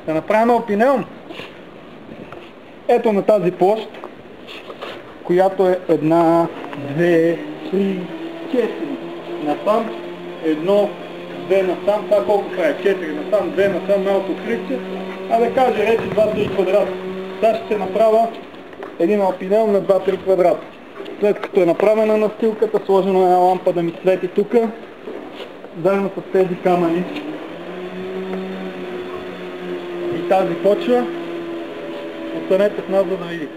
Да направим опинел. Ето на тази площ, която е 1, 2, 3, 4 насам, 1, 2 насам, това колко прави? 4 насам, 2 насам, малко кръгче, а да каже рече 2-3 квадрата. Сега ще се направя един опинел на 2-3 квадрата. След като е направена настилката, сложена една лампа да ми свети тук, заедно с тези камъни и тази почва, останете с нас, за да видите.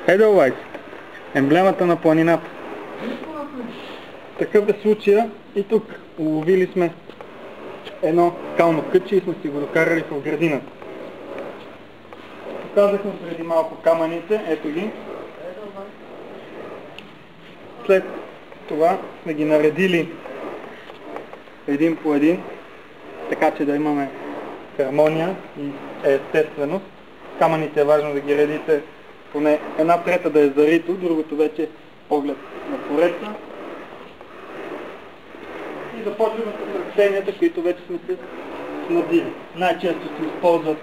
Edelweiss, емблемата на планината. Такъв е случая и тук. Уловили сме едно скално кътче и сме си го докарали в градината. Показахме преди малко камъните, ето ги. След това сме ги наредили един по един, така че да имаме хармония и естественост. Камъните е важно да ги редите поне една трета да е зарито, другото вече е поглед на пореца. И започваме с растенията, които вече сме се снабдили. Най-често се използват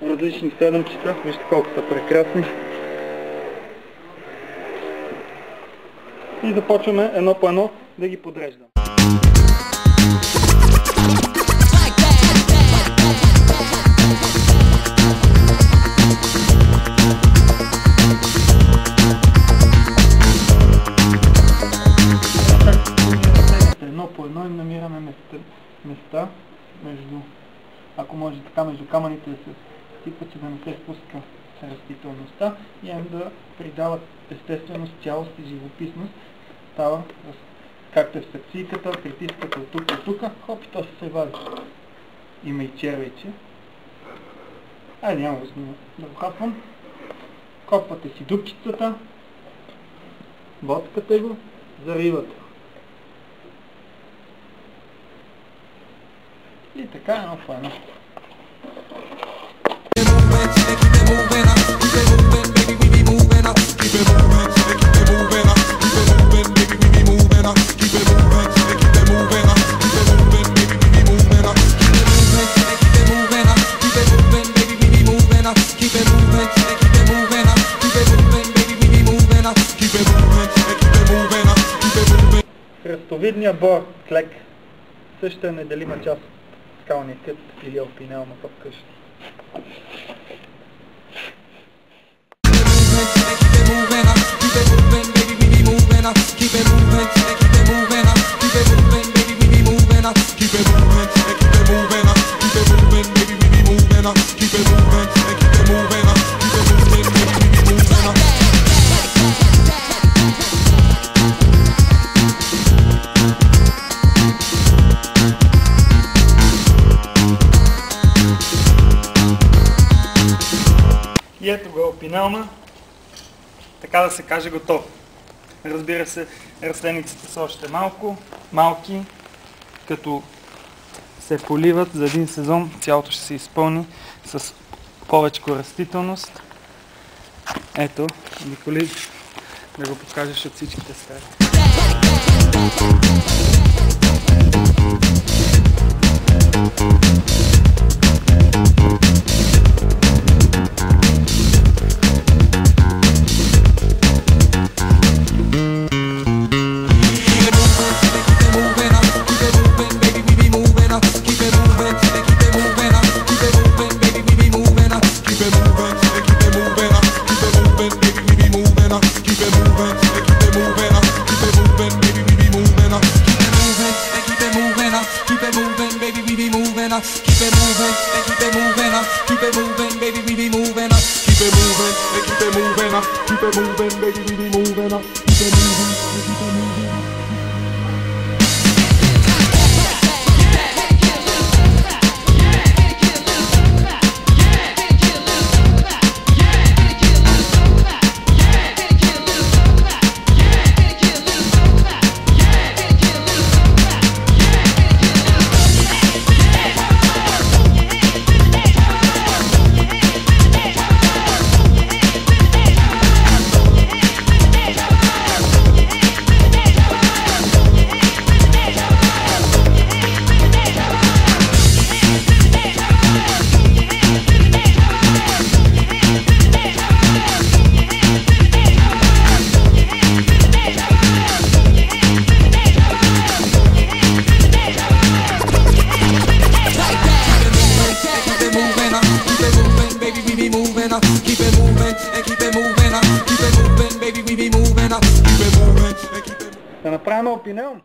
различни седъмчета, вижте колко са прекрасни. И започваме едно по едно да ги подреждаме. Едно по едно им намираме места между, ако може така, между камъните да се стипат, че да не се спуска растителността и им да придават естественост, цялост и живописност. Става, както е в секцийката, притискате от тук, хоп, и то се вади. Има и червейче. Айде, няма да го хапвам. Копвате си дупчицата, боткате го, заривате. И така едно по едно. Хръстовидният бор, клек, също е неделима част от скалния кът или опинел на топ къща. И ето го опинелна, така да се каже, готов. Разбира се, растениците са още малки, като се поливат за един сезон, цялото ще се изпълни с повече растителност. Ето, Николи, да го покажеш от всичките страни. направим опинел.